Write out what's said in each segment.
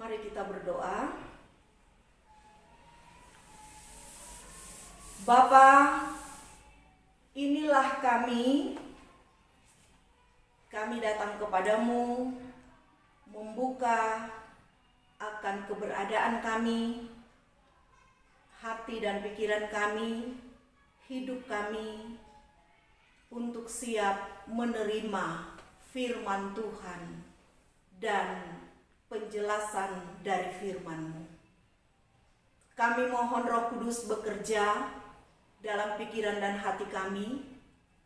Mari kita berdoa. Bapa, inilah kami datang kepadamu, membuka akan keberadaan kami, hati dan pikiran kami, hidup kami, untuk siap menerima firman Tuhan dan penjelasan dari firman-Mu. Kami mohon Roh Kudus bekerja dalam pikiran dan hati kami,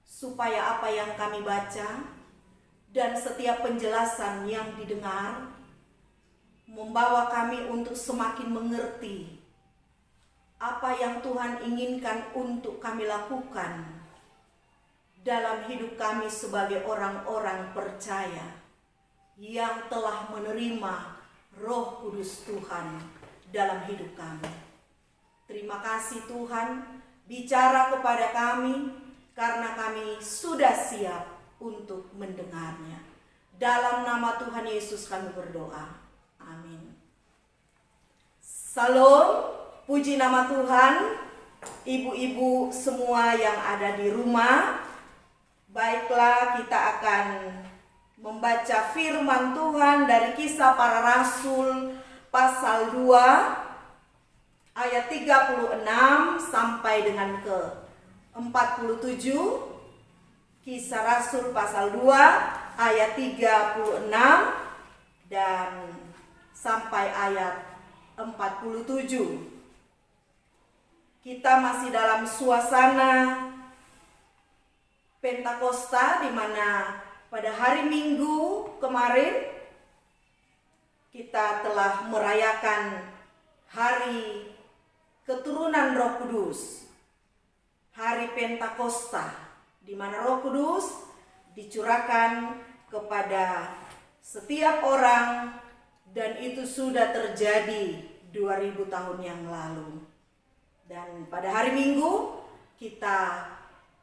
supaya apa yang kami baca dan setiap penjelasan yang didengar membawa kami untuk semakin mengerti apa yang Tuhan inginkan untuk kami lakukan dalam hidup kami sebagai orang-orang percaya yang telah menerima Roh Kudus Tuhan dalam hidup kami. Terima kasih Tuhan, bicara kepada kami karena kami sudah siap untuk mendengarnya. Dalam nama Tuhan Yesus kami berdoa. Amin. Salam, puji nama Tuhan. Ibu-ibu semua yang ada di rumah, baiklah kita akan membaca firman Tuhan dari Kisah Para Rasul pasal 2 ayat 36 sampai dengan ke 47. Kisah Rasul pasal 2 ayat 36 dan sampai ayat 47. Kita masih dalam suasana Pentakosta, di mana pada hari Minggu kemarin kita telah merayakan hari keturunan Roh Kudus, hari Pentakosta, di mana Roh Kudus dicurahkan kepada setiap orang, dan itu sudah terjadi 2000 tahun yang lalu. Dan pada hari Minggu kita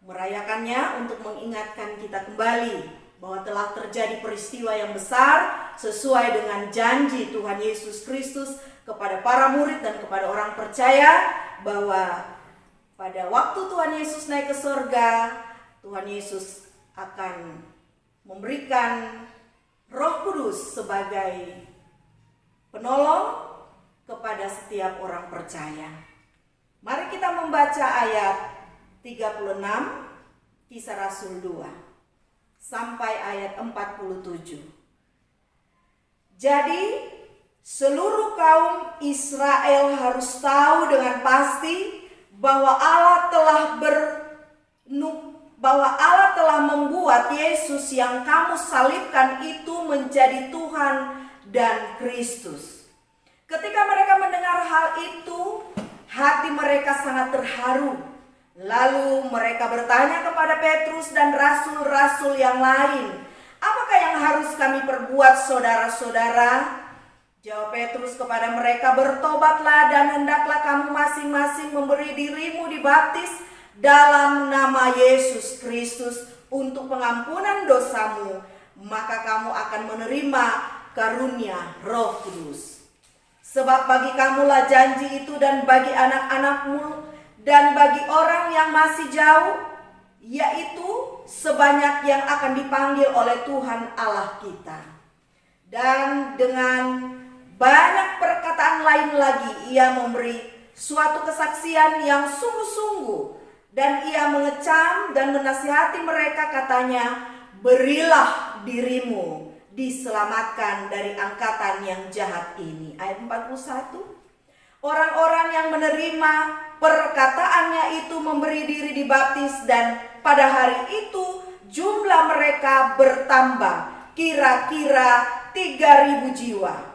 merayakannya untuk mengingatkan kita kembali bahwa telah terjadi peristiwa yang besar sesuai dengan janji Tuhan Yesus Kristus kepada para murid dan kepada orang percaya, bahwa pada waktu Tuhan Yesus naik ke surga, Tuhan Yesus akan memberikan Roh Kudus sebagai penolong kepada setiap orang percaya. Mari kita membaca ayat 36 Kisah Rasul 2 sampai ayat 47. Jadi seluruh kaum Israel harus tahu dengan pasti bahwa Allah telah membuat Yesus yang kamu salibkan itu menjadi Tuhan dan Kristus. Ketika mereka mendengar hal itu, hati mereka sangat terharu. Lalu mereka bertanya kepada Petrus dan rasul-rasul yang lain, "Apakah yang harus kami perbuat, saudara-saudara?" Jawab Petrus kepada mereka, "Bertobatlah dan hendaklah kamu masing-masing memberi dirimu dibaptis dalam nama Yesus Kristus untuk pengampunan dosamu, maka kamu akan menerima karunia Roh Kudus. Sebab bagi kamulah janji itu, dan bagi anak-anakmu, dan bagi orang yang masih jauh, yaitu sebanyak yang akan dipanggil oleh Tuhan Allah kita." Dan dengan banyak perkataan lain lagi ia memberi suatu kesaksian yang sungguh-sungguh, dan ia mengecam dan menasihati mereka, katanya, "Berilah dirimu diselamatkan dari angkatan yang jahat ini." Ayat 41. Orang-orang yang menerima perkataannya itu memberi diri dibaptis, dan pada hari itu jumlah mereka bertambah kira-kira 3.000 jiwa.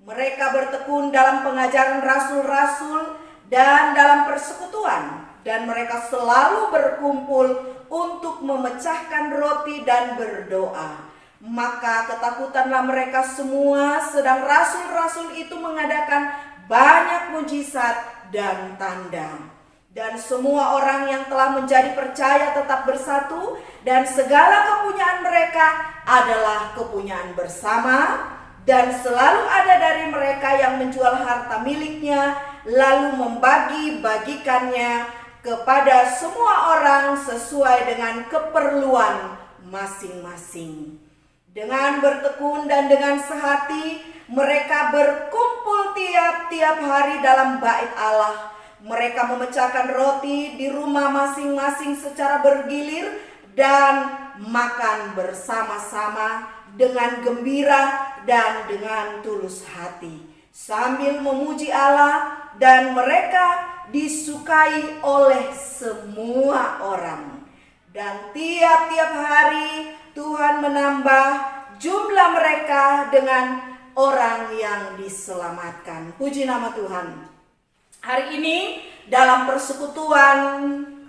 Mereka bertekun dalam pengajaran rasul-rasul dan dalam persekutuan, dan mereka selalu berkumpul untuk memecahkan roti dan berdoa. Maka ketakutanlah mereka semua, sedang rasul-rasul itu mengadakan banyak mujizat dan tanda. Dan semua orang yang telah menjadi percaya tetap bersatu, dan segala kepunyaan mereka adalah kepunyaan bersama. dan selalu ada dari mereka yang menjual harta miliknya lalu membagi-bagikannya kepada semua orang sesuai dengan keperluan masing-masing. Dengan bertekun dan dengan sehati mereka berkumpul tiap-tiap hari dalam bait Allah. Mereka memecahkan roti di rumah masing-masing secara bergilir dan makan bersama-sama dengan gembira dan dengan tulus hati, sambil memuji Allah, dan mereka disukai oleh semua orang. Dan tiap-tiap hari Tuhan menambah jumlah mereka dengan orang yang diselamatkan. Puji nama Tuhan. Hari ini dalam persekutuan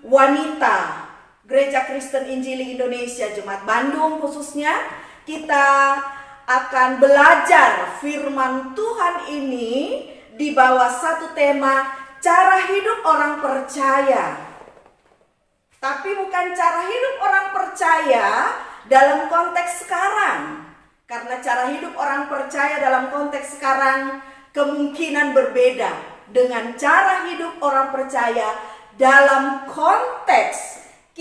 wanita Gereja Kristen Injili Indonesia Jemaat Bandung khususnya, kita akan belajar firman Tuhan ini di bawah satu tema cara hidup orang percaya. Tapi bukan cara hidup orang percaya dalam konteks sekarang. Karena cara hidup orang percaya dalam konteks sekarang kemungkinan berbeda dengan cara hidup orang percaya dalam konteks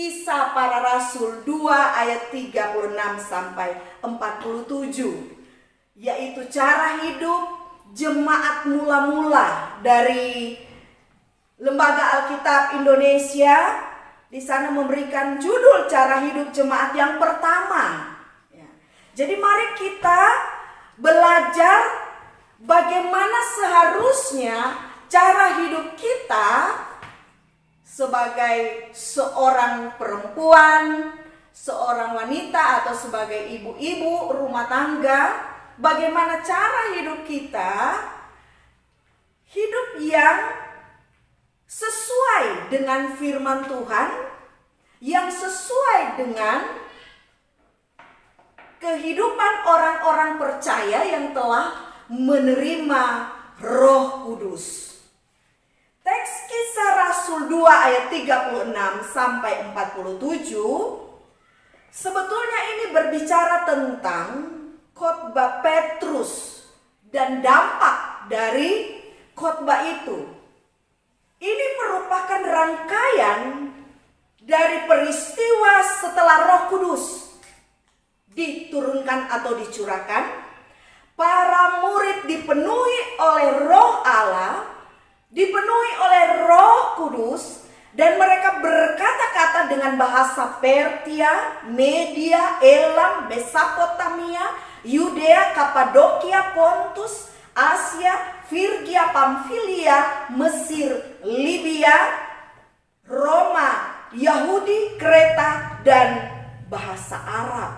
Kisah Para Rasul 2 ayat 36 sampai 47, yaitu cara hidup jemaat mula-mula dari Lembaga Alkitab Indonesia. Di sana memberikan judul cara hidup jemaat yang pertama. Jadi mari kita belajar bagaimana seharusnya cara hidup kita sebagai seorang perempuan, seorang wanita, atau sebagai ibu-ibu rumah tangga. Bagaimana cara hidup kita, hidup yang sesuai dengan firman Tuhan, yang sesuai dengan kehidupan orang-orang percaya yang telah menerima Roh Kudus. Teks Kisah Rasul 2 ayat 36 sampai 47 sebetulnya ini berbicara tentang khotbah Petrus dan dampak dari khotbah itu. Ini merupakan rangkaian dari peristiwa setelah Roh Kudus diturunkan atau dicurahkan. Para murid dipenuhi oleh Roh Allah, dipenuhi oleh Roh Kudus, dan mereka berkata-kata dengan bahasa Persia, Media, Elam, Mesopotamia, Yudea, Kapadokia, Pontus, Asia, Frigia, Pamfilia, Mesir, Libya, Roma, Yahudi, Kreta, dan bahasa Arab.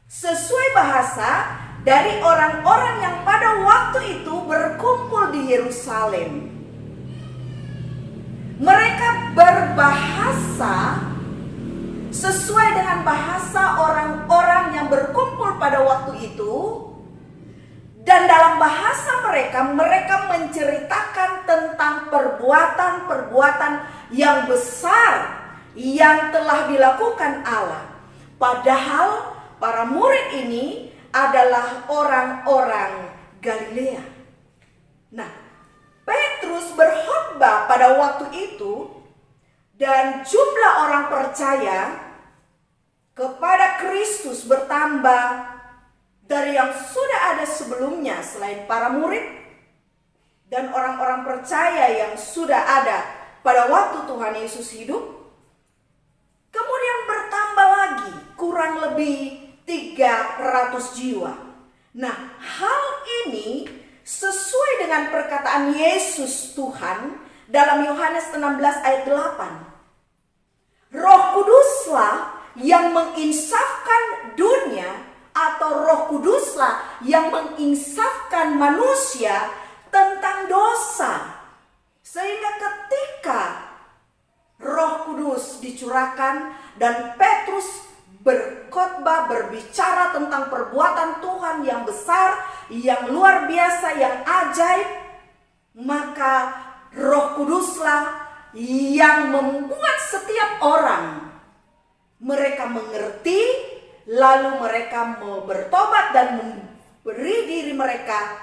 Sesuai bahasa dari orang-orang yang pada waktu itu berkumpul di Yerusalem. Mereka berbahasa sesuai dengan bahasa orang-orang yang berkumpul pada waktu itu. Dan dalam bahasa mereka menceritakan tentang perbuatan-perbuatan yang besar yang telah dilakukan Allah. Padahal para murid ini adalah orang-orang Galilea. Nah, Petrus berkhotbah pada waktu itu dan jumlah orang percaya kepada Kristus bertambah dari yang sudah ada sebelumnya selain para murid dan orang-orang percaya yang sudah ada pada waktu Tuhan Yesus hidup. Kemudian bertambah lagi kurang lebih 300 jiwa. Nah, hal ini sesuai dengan perkataan Yesus Tuhan dalam Yohanes 16 ayat 8. Roh Kuduslah yang menginsafkan dunia, atau Roh Kuduslah yang menginsafkan manusia tentang dosa. Sehingga ketika Roh Kudus dicurahkan dan Petrus berkhotbah, berbicara tentang perbuatan Tuhan yang besar, yang luar biasa, yang ajaib, maka Roh Kuduslah yang membuat setiap orang mereka mengerti, lalu mereka mau bertobat dan beri diri mereka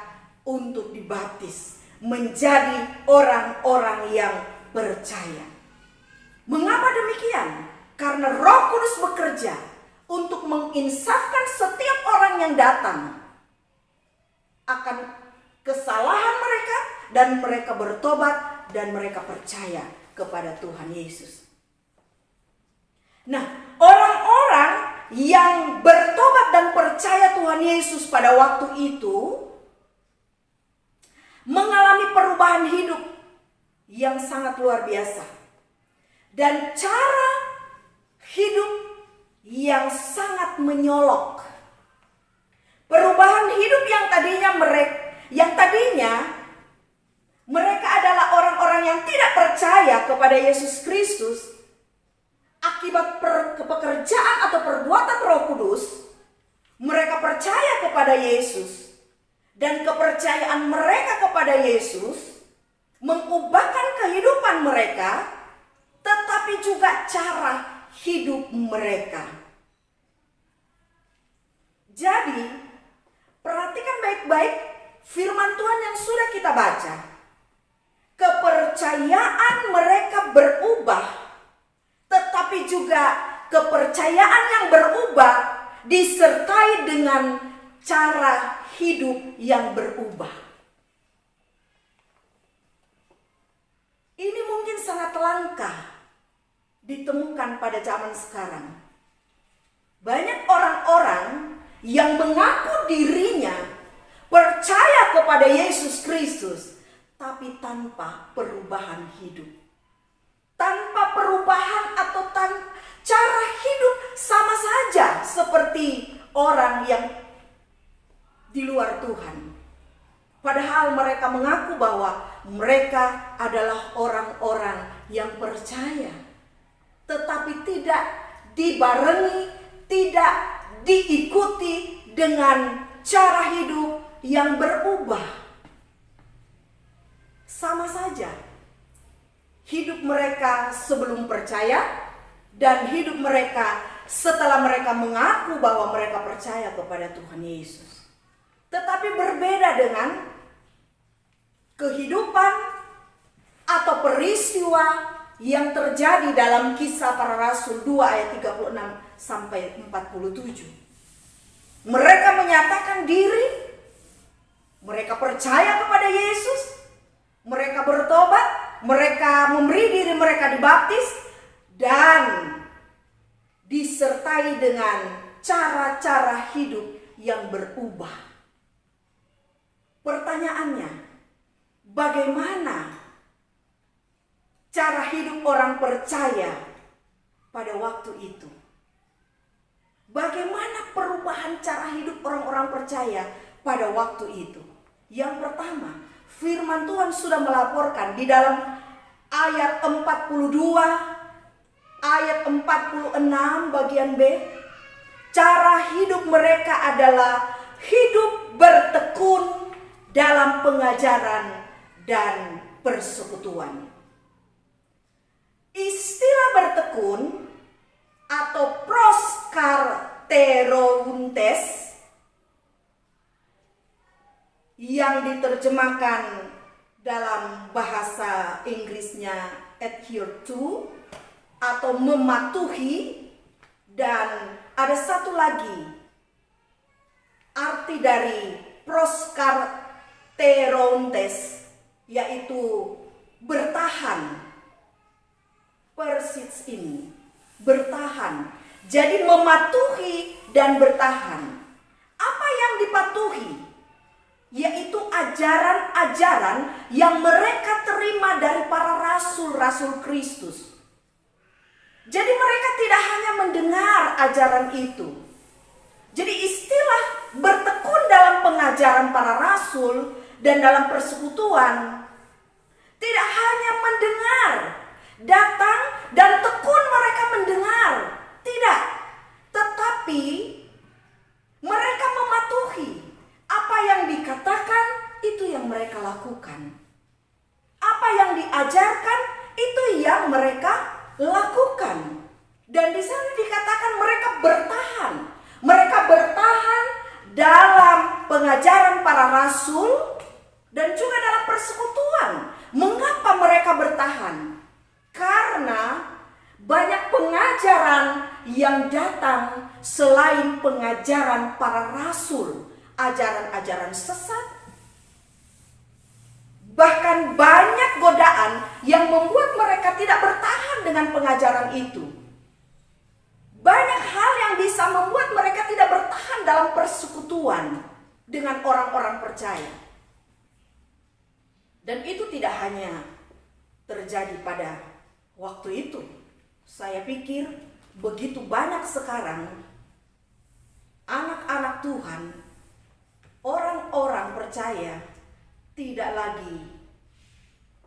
untuk dibaptis menjadi orang-orang yang percaya. Mengapa demikian? Karena Roh Kudus bekerja untuk menginsafkan setiap orang yang datang akan kesalahan mereka, dan mereka bertobat dan mereka percaya kepada Tuhan Yesus. Nah, orang-orang yang bertobat dan percaya Tuhan Yesus pada waktu itu mengalami perubahan hidup yang sangat luar biasa dan cara hidup yang sangat menyolok. Perubahan hidup yang tadinya mereka adalah orang-orang yang tidak percaya kepada Yesus Kristus akibat pekerjaan atau perbuatan Roh Kudus. Mereka percaya kepada Yesus, dan kepercayaan mereka kepada Yesus mengubahkan kehidupan mereka, tetapi juga cara hidup mereka. Jadi, perhatikan baik-baik firman Tuhan yang sudah kita baca. Kepercayaan mereka berubah, tetapi juga kepercayaan yang berubah disertai dengan cara hidup yang berubah. Ini mungkin sangat langka ditemukan pada zaman sekarang. Banyak orang-orang yang mengaku dirinya percaya kepada Yesus Kristus, tapi tanpa perubahan hidup. Tanpa perubahan atau cara hidup sama saja seperti orang yang di luar Tuhan. Padahal mereka mengaku bahwa mereka adalah orang-orang yang percaya, tetapi tidak dibarengi, tidak diikuti dengan cara hidup yang berubah. Sama saja hidup mereka sebelum percaya dan hidup mereka setelah mereka mengaku bahwa mereka percaya kepada Tuhan Yesus. Tetapi berbeda dengan kehidupan atau peristiwa yang terjadi dalam Kisah Para Rasul 2 ayat 36 sampai 47. Mereka menyatakan diri, mereka percaya kepada Yesus, mereka bertobat, mereka memberi diri mereka dibaptis, dan disertai dengan cara-cara hidup yang berubah. Pertanyaannya, bagaimana cara hidup orang percaya pada waktu itu? Bagaimana perubahan cara hidup orang-orang percaya pada waktu itu? Yang pertama, firman Tuhan sudah melaporkan di dalam ayat 42, ayat 46 bagian B, cara hidup mereka adalah hidup bertekun dalam pengajaran dan persekutuan. Istilah bertekun atau proskarterountes yang diterjemahkan dalam bahasa Inggrisnya adhere to atau mematuhi, dan ada satu lagi arti dari proskarterountes, yaitu bertahan. Persis ini bertahan. Jadi mematuhi dan bertahan. Apa yang dipatuhi? Yaitu ajaran-ajaran yang mereka terima dari para rasul-rasul Kristus. Jadi mereka tidak hanya mendengar ajaran itu. Jadi istilah bertekun dalam pengajaran para rasul dan dalam persekutuan tidak hanya mendengar, datang dan tekun mereka mendengar, tidak, tetapi mereka mematuhi apa yang dikatakan, itu yang mereka lakukan. Apa yang diajarkan, itu yang mereka lakukan. Dan di sana dikatakan mereka bertahan. Mereka bertahan dalam pengajaran rasul dan juga dalam persekutuan. Mengapa mereka bertahan? Karena banyak pengajaran yang datang selain pengajaran para rasul, ajaran-ajaran sesat. Bahkan banyak godaan yang membuat mereka tidak bertahan dengan pengajaran itu. Banyak hal yang bisa membuat mereka tidak bertahan dalam persekutuan dengan orang-orang percaya. Dan itu tidak hanya terjadi pada waktu itu. Saya pikir begitu banyak sekarang anak-anak Tuhan, orang-orang percaya tidak lagi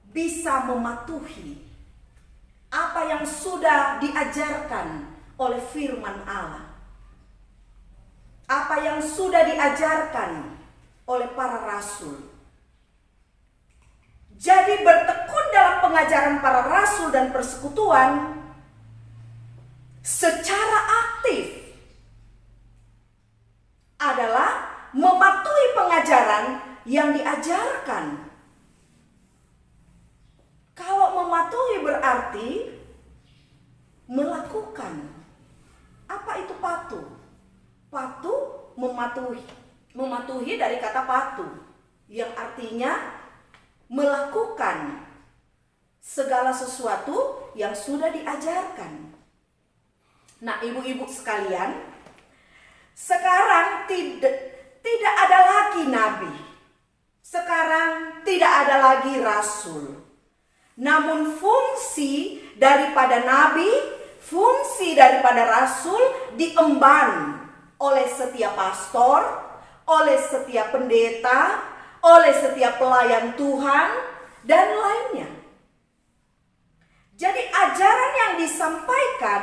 bisa mematuhi apa yang sudah diajarkan oleh firman Allah. Apa yang sudah diajarkan oleh para rasul. Jadi bertekun dalam pengajaran para rasul dan persekutuan secara aktif adalah mematuhi pengajaran yang diajarkan. Kalau mematuhi berarti melakukan. Apa itu patuh? Patuh, mematuhi. Mematuhi dari kata patuh, yang artinya melakukan segala sesuatu yang sudah diajarkan. Nah, ibu-ibu sekalian, sekarang tidak ada lagi nabi. Sekarang tidak ada lagi rasul. Namun fungsi daripada nabi, fungsi daripada rasul diemban oleh setiap pastor, oleh setiap pendeta, oleh setiap pelayan Tuhan, dan lainnya. Jadi ajaran yang disampaikan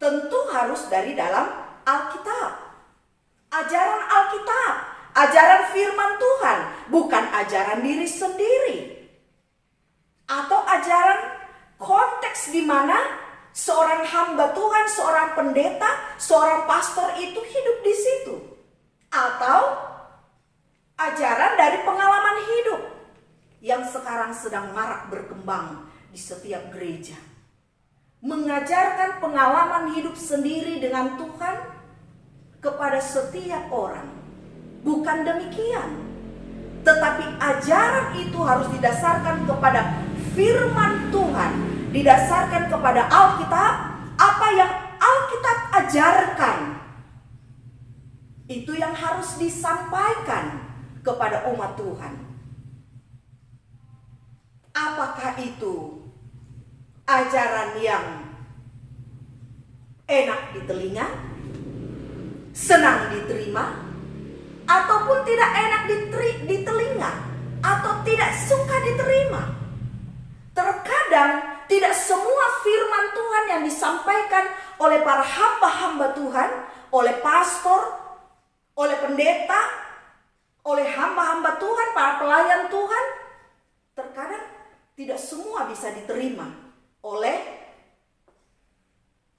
tentu harus dari dalam Alkitab. Ajaran Alkitab, ajaran firman Tuhan, bukan ajaran diri sendiri. Atau ajaran konteks di mana seorang hamba Tuhan, seorang pendeta, seorang pastor itu hidup di situ. Atau ajaran dari pengalaman hidup yang sekarang sedang marak berkembang di setiap gereja. Mengajarkan pengalaman hidup sendiri dengan Tuhan kepada setiap orang. Bukan demikian. Tetapi ajaran itu harus didasarkan kepada firman Tuhan, didasarkan kepada Alkitab. Apa yang Alkitab ajarkan, itu yang harus disampaikan kepada umat Tuhan. Apakah itu ajaran yang enak di telinga, senang diterima, ataupun tidak enak di telinga, atau tidak suka diterima? Terkadang tidak semua firman Tuhan yang disampaikan oleh para hamba-hamba Tuhan, oleh pastor, oleh pendeta, oleh hamba-hamba Tuhan, para pelayan Tuhan, terkadang tidak semua bisa diterima oleh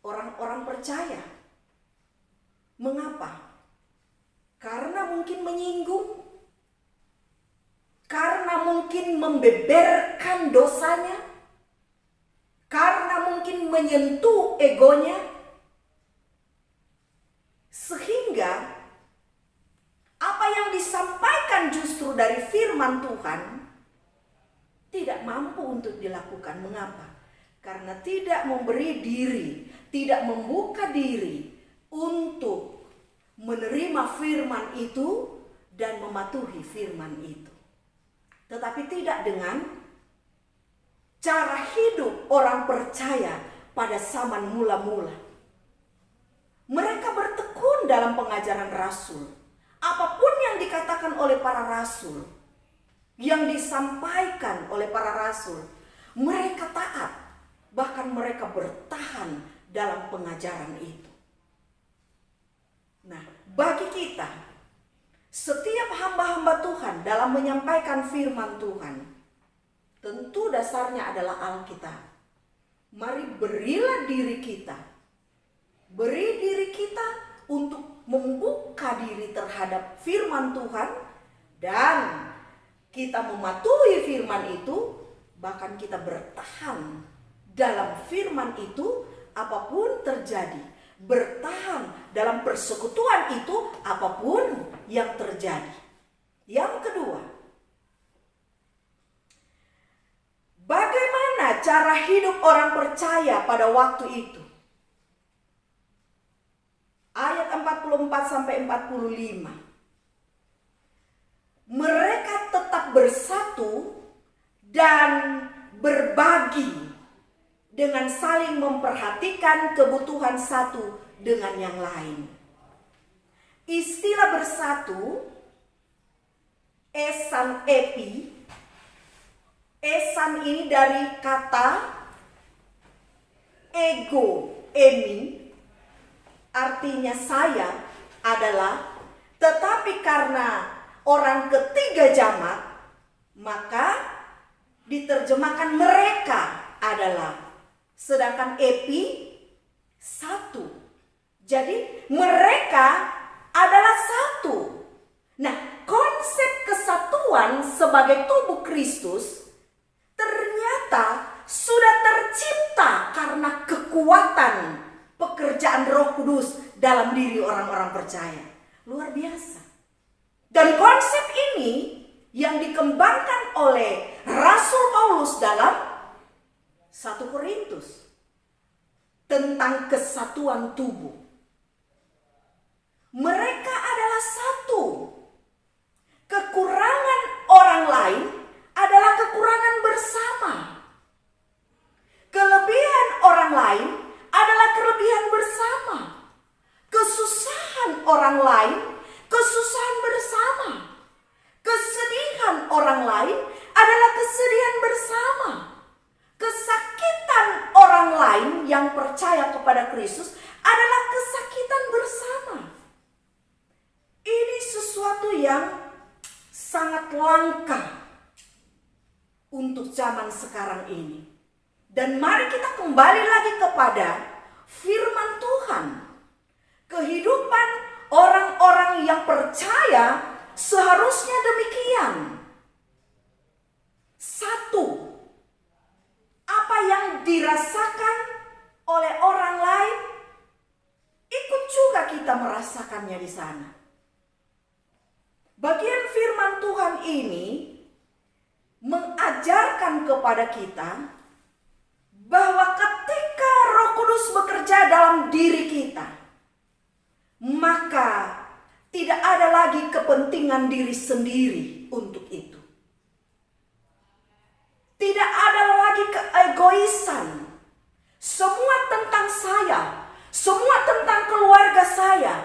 orang-orang percaya. Mengapa? Karena mungkin menyinggung, karena mungkin membeberkan dosanya, karena mungkin menyentuh egonya, sehingga apa yang disampaikan justru dari firman Tuhan tidak mampu untuk dilakukan. Mengapa? Karena tidak memberi diri, tidak membuka diri untuk menerima firman itu dan mematuhi firman itu. Tetapi tidak dengan cara hidup orang percaya pada zaman mula-mula. Mereka bertekun dalam pengajaran rasul. Apapun yang dikatakan oleh para rasul, yang disampaikan oleh para rasul, mereka taat. Bahkan mereka bertahan dalam pengajaran itu. Nah, bagi kita, setiap hamba-hamba Tuhan dalam menyampaikan firman Tuhan, tentu dasarnya adalah Alkitab. Mari berilah diri kita, beri diri kita untuk membuka diri terhadap firman Tuhan dan kita mematuhi firman itu, bahkan kita bertahan dalam firman itu apapun terjadi, bertahan dalam persekutuan itu apapun yang terjadi. Yang kedua, bagaimana cara hidup orang percaya pada waktu itu? Ayat 44 sampai 45. Mereka tetap bersatu dan berbagi dengan saling memperhatikan kebutuhan satu dengan yang lain. Istilah bersatu, esan epi. Esan ini dari kata ego emi, artinya saya adalah, tetapi karena orang ketiga jamak, maka diterjemahkan mereka adalah. Sedangkan epi satu. Jadi mereka adalah satu. Nah, konsep kesatuan sebagai tubuh Kristus ternyata sudah tercipta karena kekuatan pekerjaan Roh Kudus dalam diri orang-orang percaya. Luar biasa. Dan konsep ini yang dikembangkan oleh Rasul Paulus dalam 1 Korintus tentang kesatuan tubuh. Mereka adalah satu. Kekurangan orang lain adalah kekurangan bersama. Kelebihan orang lain adalah kelebihan bersama. Kesusahan orang lain, kesusahan bersama. Kesedihan orang lain adalah kesedihan bersama. Kesakitan orang lain yang percaya kepada Kristus adalah kesakitan bersama. Ini sesuatu yang sangat langka untuk zaman sekarang ini. Dan mari kita kembali lagi kepada firman Tuhan. Kehidupan orang-orang yang percaya seharusnya demikian. Satu, apa yang dirasakan oleh orang lain, ikut juga kita merasakannya di sana. Bagian firman Tuhan ini mengajarkan kepada kita bahwa ketika Roh Kudus bekerja dalam diri kita, maka tidak ada lagi kepentingan diri sendiri untuk itu. Tidak ada lagi keegoisan. Semua tentang saya, semua tentang keluarga saya.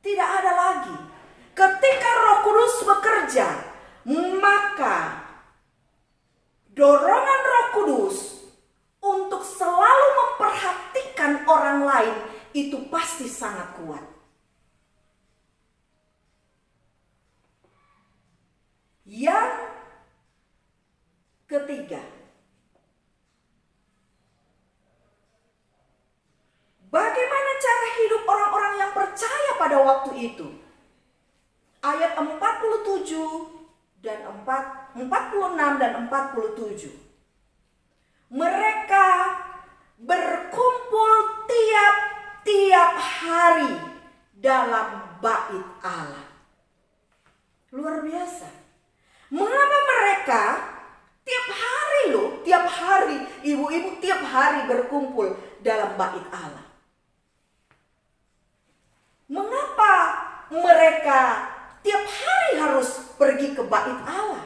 Tidak ada lagi. Ketika Roh Kudus bekerja, maka dorongan Roh Kudus untuk selalu memperhatikan orang lain itu pasti sangat kuat. Yang ketiga, bagaimana cara hidup orang-orang yang percaya pada waktu itu? Ayat 47 dan 46 dan 47. Mereka berkumpul tiap-tiap hari dalam bait Allah. Luar biasa. Mengapa mereka tiap hari ibu-ibu tiap hari berkumpul dalam bait Allah? Mengapa mereka tiap hari harus pergi ke bait Allah?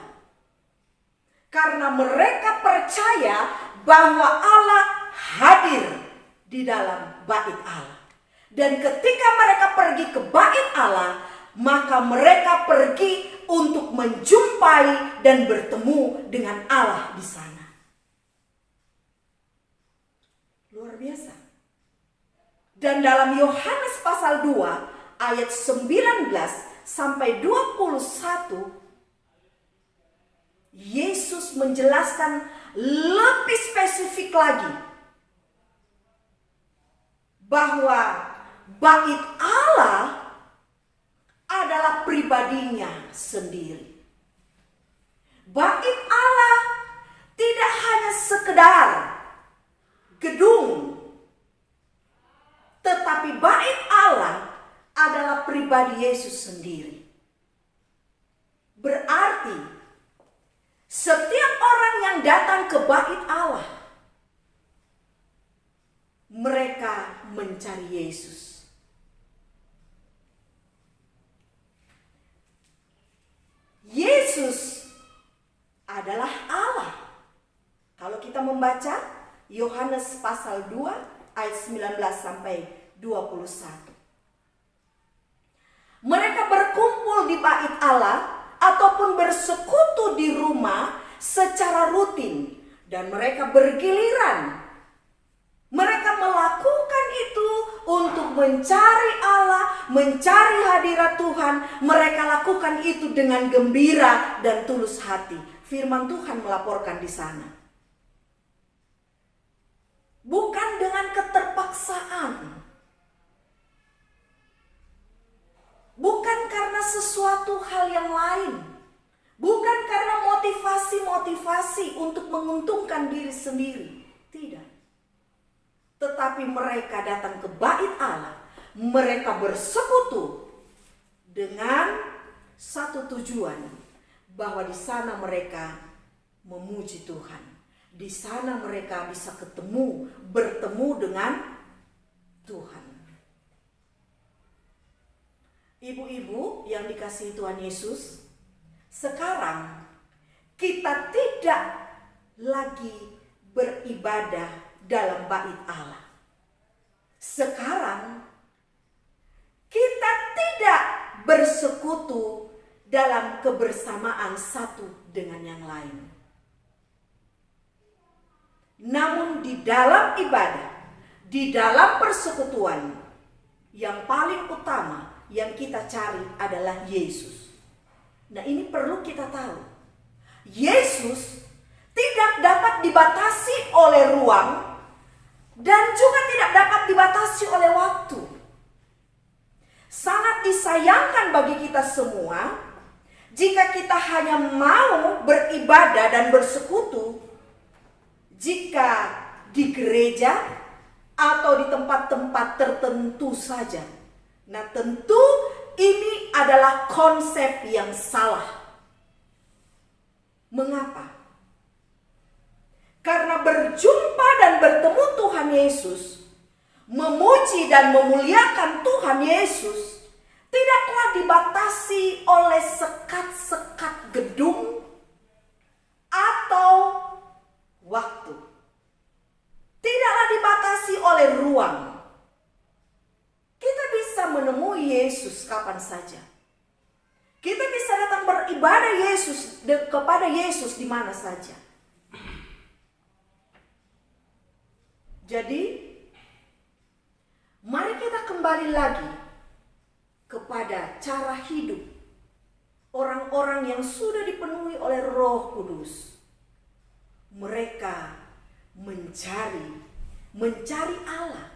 Karena mereka percaya bahwa Allah hadir di dalam bait Allah. Dan ketika mereka pergi ke bait Allah, maka mereka pergi untuk menjumpai dan bertemu dengan Allah di sana. Luar biasa. Dan dalam Yohanes pasal 2 ayat 19 sampai 21, Yesus menjelaskan lebih spesifik lagi bahwa bait Allah adalah adalah pribadinya sendiri. Bait Allah tidak hanya sekedar gedung, tetapi bait Allah adalah pribadi Yesus sendiri. Berarti setiap orang yang datang ke bait Allah, mereka mencari Yesus. Yesus adalah Allah. Kalau kita membaca Yohanes pasal 2 ayat 19 sampai 21. Mereka berkumpul di bait Allah ataupun bersekutu di rumah secara rutin, dan mereka bergiliran. Mereka melakukan itu untuk mencari Allah, mencari hadirat Tuhan. Mereka lakukan itu dengan gembira dan tulus hati. Firman Tuhan melaporkan di sana. Bukan dengan keterpaksaan. Bukan karena sesuatu hal yang lain. Bukan karena motivasi-motivasi untuk menguntungkan diri sendiri. Tidak. Tetapi mereka datang ke bait Allah. Mereka bersekutu dengan satu tujuan, bahwa di sana mereka memuji Tuhan. Di sana mereka bisa bertemu dengan Tuhan. Ibu-ibu yang dikasihi Tuhan Yesus, sekarang kita tidak lagi beribadah dalam bait Allah. Sekarang kita tidak bersekutu dalam kebersamaan satu dengan yang lain. Namun di dalam ibadah, di dalam persekutuan, yang paling utama yang kita cari adalah Yesus. Nah, ini perlu kita tahu. Yesus tidak dapat dibatasi oleh ruang dan juga tidak dapat dibatasi oleh waktu. Sangat disayangkan bagi kita semua jika kita hanya mau beribadah dan bersekutu jika di gereja atau di tempat-tempat tertentu saja. Nah, tentu ini adalah konsep yang salah. Mengapa? Karena berjumpa dan bertemu Tuhan Yesus, memuji dan memuliakan Tuhan Yesus, tidaklah dibatasi oleh sekat-sekat gedung atau waktu. Tidaklah dibatasi oleh ruang. Kita bisa menemui Yesus kapan saja. Kita bisa datang beribadah kepada Yesus di mana saja. Jadi, mari kita kembali lagi kepada cara hidup orang-orang yang sudah dipenuhi oleh Roh Kudus. Mereka mencari Allah.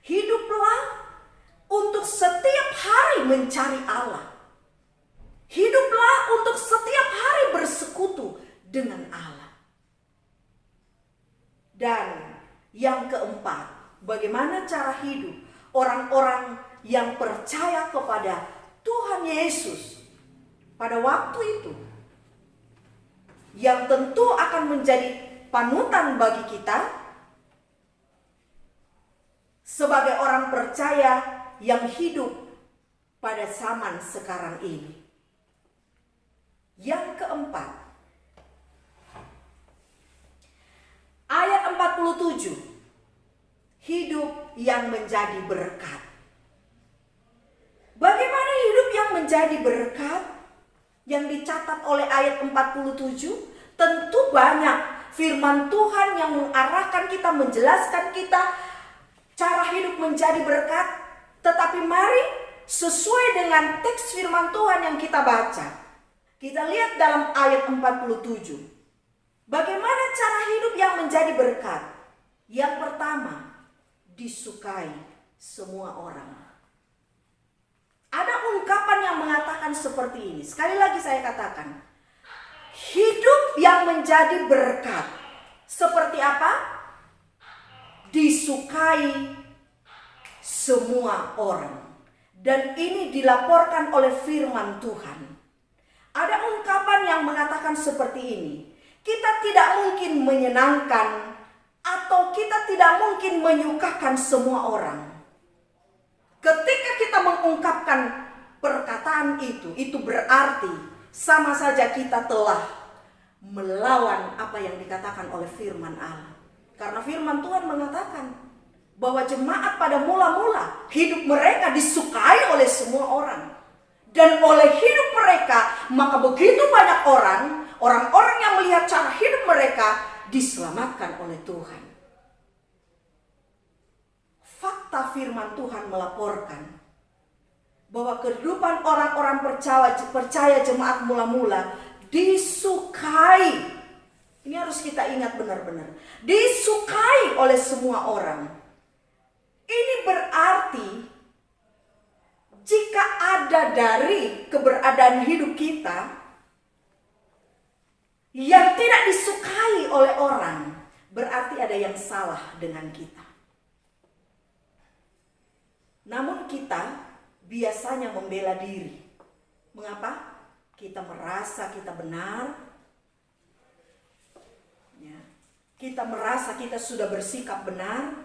Hiduplah untuk setiap hari mencari Allah. Hiduplah untuk setiap hari bersekutu dengan Allah. Dan yang keempat, bagaimana cara hidup orang-orang yang percaya kepada Tuhan Yesus pada waktu itu, yang tentu akan menjadi panutan bagi kita sebagai orang percaya yang hidup pada zaman sekarang ini. Yang keempat, ayat 47, hidup yang menjadi berkat. Bagaimana hidup yang menjadi berkat yang dicatat oleh ayat 47? Tentu banyak firman Tuhan yang mengarahkan kita, menjelaskan kita cara hidup menjadi berkat. Tetapi mari sesuai dengan teks firman Tuhan yang kita baca, kita lihat dalam ayat 47. Bagaimana cara hidup yang menjadi berkat? Yang pertama, disukai semua orang. Ada ungkapan yang mengatakan mengatakan seperti ini. Sekali lagi saya katakan, hidup yang menjadi berkat seperti apa? Disukai semua orang. Dan ini dilaporkan oleh firman Tuhan. Ada ungkapan yang mengatakan seperti ini. Kita tidak mungkin menyenangkan atau kita tidak mungkin menyukakan semua orang. Ketika kita mengungkapkan perkataan itu berarti sama saja kita telah melawan apa yang dikatakan oleh firman Allah. Karena firman Tuhan mengatakan bahwa jemaat pada mula-mula hidup mereka disukai oleh semua orang. Dan oleh hidup mereka, maka begitu banyak orang-orang yang melihat cara hidup mereka diselamatkan oleh Tuhan. Fakta firman Tuhan melaporkan bahwa kehidupan orang-orang percaya jemaat mula-mula disukai. Ini harus kita ingat benar-benar. Disukai oleh semua orang. Ini berarti jika ada dari keberadaan hidup kita yang tidak disukai oleh orang, berarti ada yang salah dengan kita. Namun kita biasanya membela diri. Mengapa? Kita merasa kita benar. Ya. Kita merasa kita sudah bersikap benar.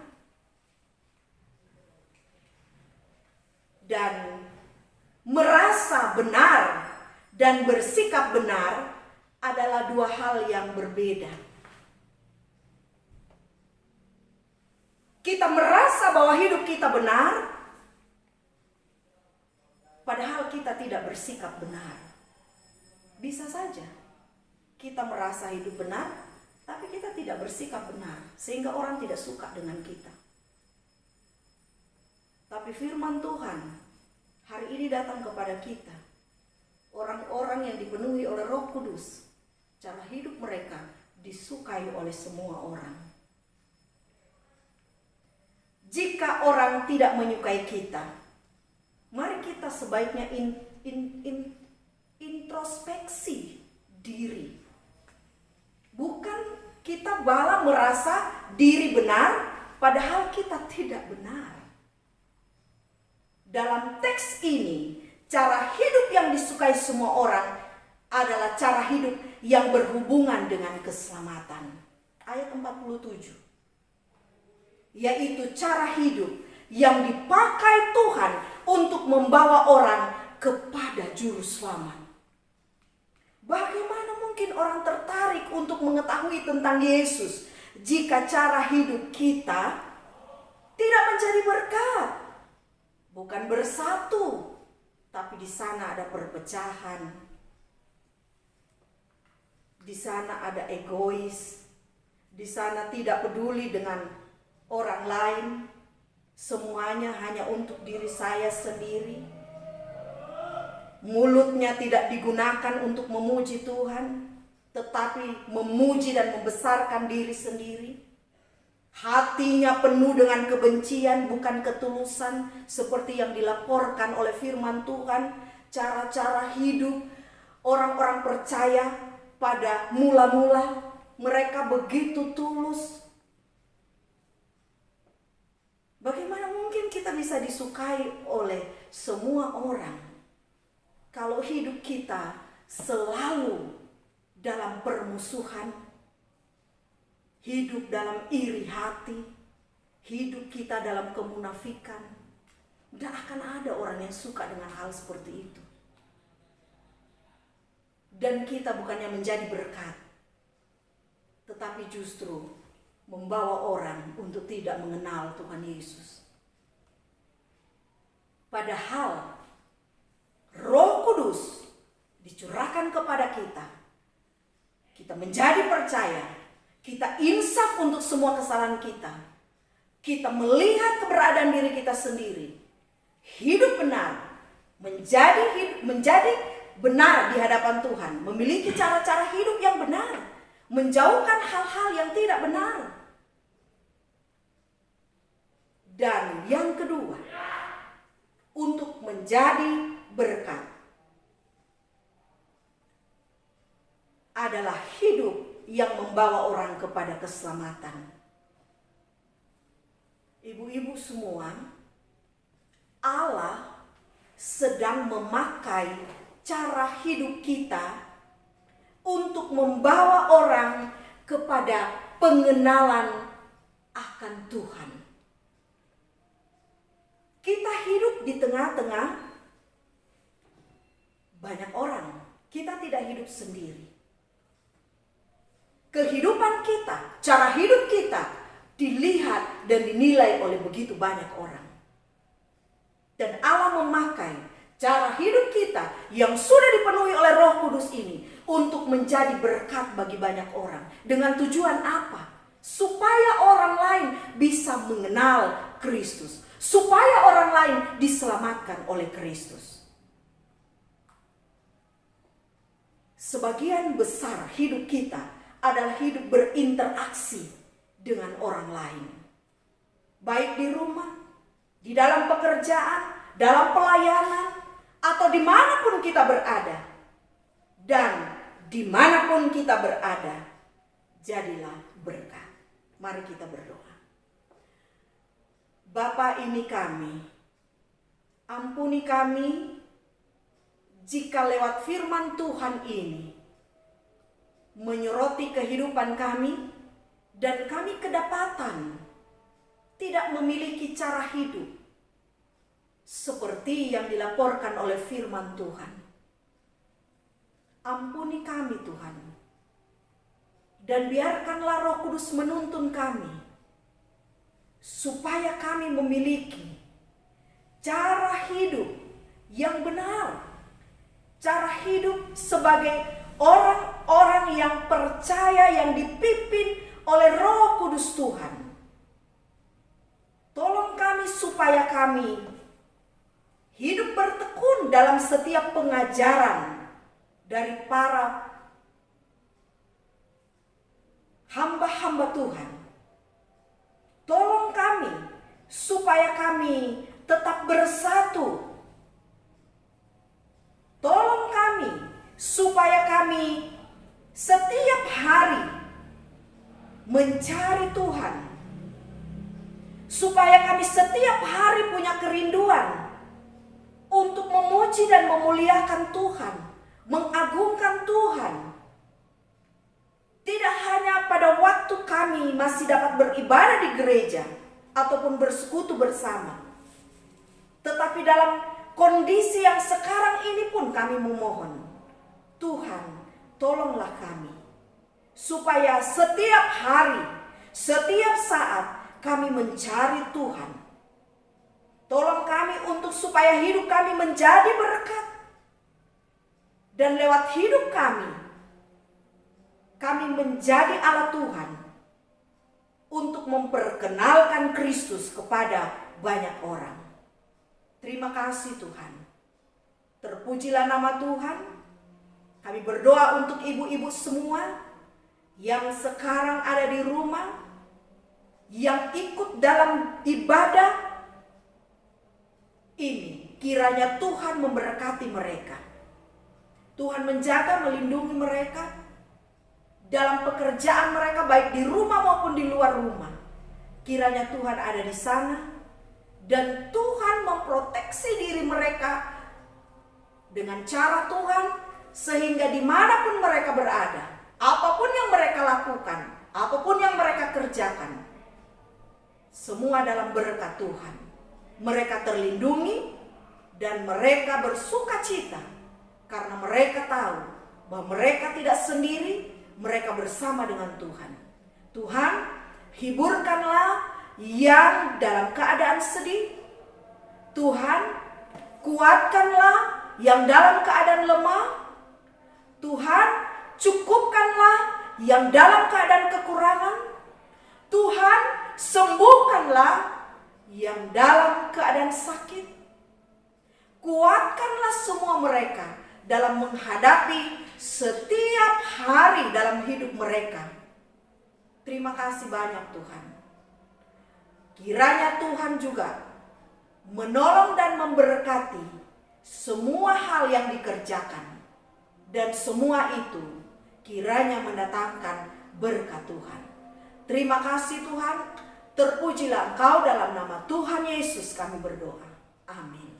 Dan merasa benar dan bersikap benar adalah dua hal yang berbeda. Kita merasa bahwa hidup kita benar, padahal kita tidak bersikap benar. Bisa saja kita merasa hidup benar, tapi kita tidak bersikap benar, sehingga orang tidak suka dengan kita. Tapi firman Tuhan hari ini datang kepada kita. Orang-orang yang dipenuhi oleh Roh Kudus, cara hidup mereka disukai oleh semua orang. Jika orang tidak menyukai kita, mari kita sebaiknya introspeksi diri. Bukan kita malah merasa diri benar, padahal kita tidak benar. Dalam teks ini, cara hidup yang disukai semua orang adalah cara hidup yang berhubungan dengan keselamatan. Ayat 47. Yaitu cara hidup yang dipakai Tuhan untuk membawa orang kepada juru selamat. Bagaimana mungkin orang tertarik untuk mengetahui tentang Yesus jika cara hidup kita tidak menjadi berkat? Bukan bersatu, tapi di sana ada perpecahan. Di sana ada egois. Di sana tidak peduli dengan orang lain. Semuanya hanya untuk diri saya sendiri. Mulutnya tidak digunakan untuk memuji Tuhan, tetapi memuji dan membesarkan diri sendiri. Hatinya penuh dengan kebencian, bukan ketulusan, seperti yang dilaporkan oleh firman Tuhan. Cara-cara hidup orang-orang percaya pada mula-mula, mereka begitu tulus. Bagaimana mungkin kita bisa disukai oleh semua orang kalau hidup kita selalu dalam permusuhan? Hidup dalam iri hati, hidup kita dalam kemunafikan. Tidak akan ada orang yang suka dengan hal seperti itu. Dan kita bukannya menjadi berkat, tetapi justru membawa orang untuk tidak mengenal Tuhan Yesus. Padahal Roh Kudus dicurahkan kepada kita. Kita menjadi percaya. Kita insaf untuk semua kesalahan kita. Kita melihat keberadaan diri kita sendiri. Hidup benar. Menjadi benar di hadapan Tuhan. Memiliki cara-cara hidup yang benar. Menjauhkan hal-hal yang tidak benar. Dan yang kedua, untuk menjadi berkat. adalah hidup yang membawa orang kepada keselamatan. Ibu-ibu semua, Allah sedang memakai cara hidup kita untuk membawa orang kepada pengenalan akan Tuhan. Kita hidup di tengah-tengah banyak orang. Kita tidak hidup sendiri. Kehidupan kita, cara hidup kita dilihat dan dinilai oleh begitu banyak orang. Dan Allah memakai cara hidup kita yang sudah dipenuhi oleh Roh Kudus ini untuk menjadi berkat bagi banyak orang. Dengan tujuan apa? Supaya orang lain bisa mengenal Kristus. Supaya orang lain diselamatkan oleh Kristus. Sebagian besar hidup kita adalah hidup berinteraksi dengan orang lain. Baik di rumah, di dalam pekerjaan, dalam pelayanan, atau dimanapun kita berada. Dan dimanapun kita berada, jadilah berkat. Mari kita berdoa. Bapa ini kami, ampuni kami jika lewat firman Tuhan ini menyoroti kehidupan kami dan kami kedapatan tidak memiliki cara hidup seperti yang dilaporkan oleh firman Tuhan. Ampuni kami Tuhan, dan biarkanlah Roh Kudus menuntun kami supaya kami memiliki cara hidup yang benar. Cara hidup sebagai orang-orang yang percaya, yang dipimpin oleh Roh Kudus Tuhan. Tolong kami supaya kami hidup bertekun dalam setiap pengajaran dari para hamba-hamba Tuhan. Tolong kami supaya kami tetap bersatu. Tolong kami supaya kami setiap hari mencari Tuhan. Supaya kami setiap hari punya kerinduan untuk memuji dan memuliakan Tuhan, mengagungkan Tuhan. Tidak hanya pada waktu kami masih dapat beribadah di gereja ataupun bersekutu bersama, tetapi dalam kondisi yang sekarang ini pun kami memohon, Tuhan, tolonglah kami supaya setiap hari, setiap saat kami mencari Tuhan. Tolong kami untuk supaya hidup kami menjadi berkat. Dan lewat hidup kami menjadi alat Tuhan untuk memperkenalkan Kristus kepada banyak orang. Terima kasih Tuhan. Terpujilah nama Tuhan. Kami berdoa untuk ibu-ibu semua yang sekarang ada di rumah, yang ikut dalam ibadah ini. Kiranya Tuhan memberkati mereka. Tuhan menjaga, melindungi mereka dalam pekerjaan mereka, baik di rumah maupun di luar rumah. Kiranya Tuhan ada di sana. Dan Tuhan memproteksi diri mereka dengan cara Tuhan, sehingga dimanapun mereka berada, apapun yang mereka lakukan, apapun yang mereka kerjakan, semua dalam berkat Tuhan. Mereka terlindungi dan mereka bersuka cita karena mereka tahu bahwa mereka tidak sendiri, mereka bersama dengan Tuhan. Tuhan, hiburkanlah yang dalam keadaan sedih. Tuhan, kuatkanlah yang dalam keadaan lemah. Tuhan, cukupkanlah yang dalam keadaan kekurangan. Tuhan, sembuhkanlah yang dalam keadaan sakit. Kuatkanlah semua mereka dalam menghadapi setiap hari dalam hidup mereka. Terima kasih banyak Tuhan. Kiranya Tuhan juga menolong dan memberkati semua hal yang dikerjakan. Dan semua itu kiranya mendatangkan berkat Tuhan. Terima kasih Tuhan, terpujilah Engkau, dalam nama Tuhan Yesus kami berdoa. Amin.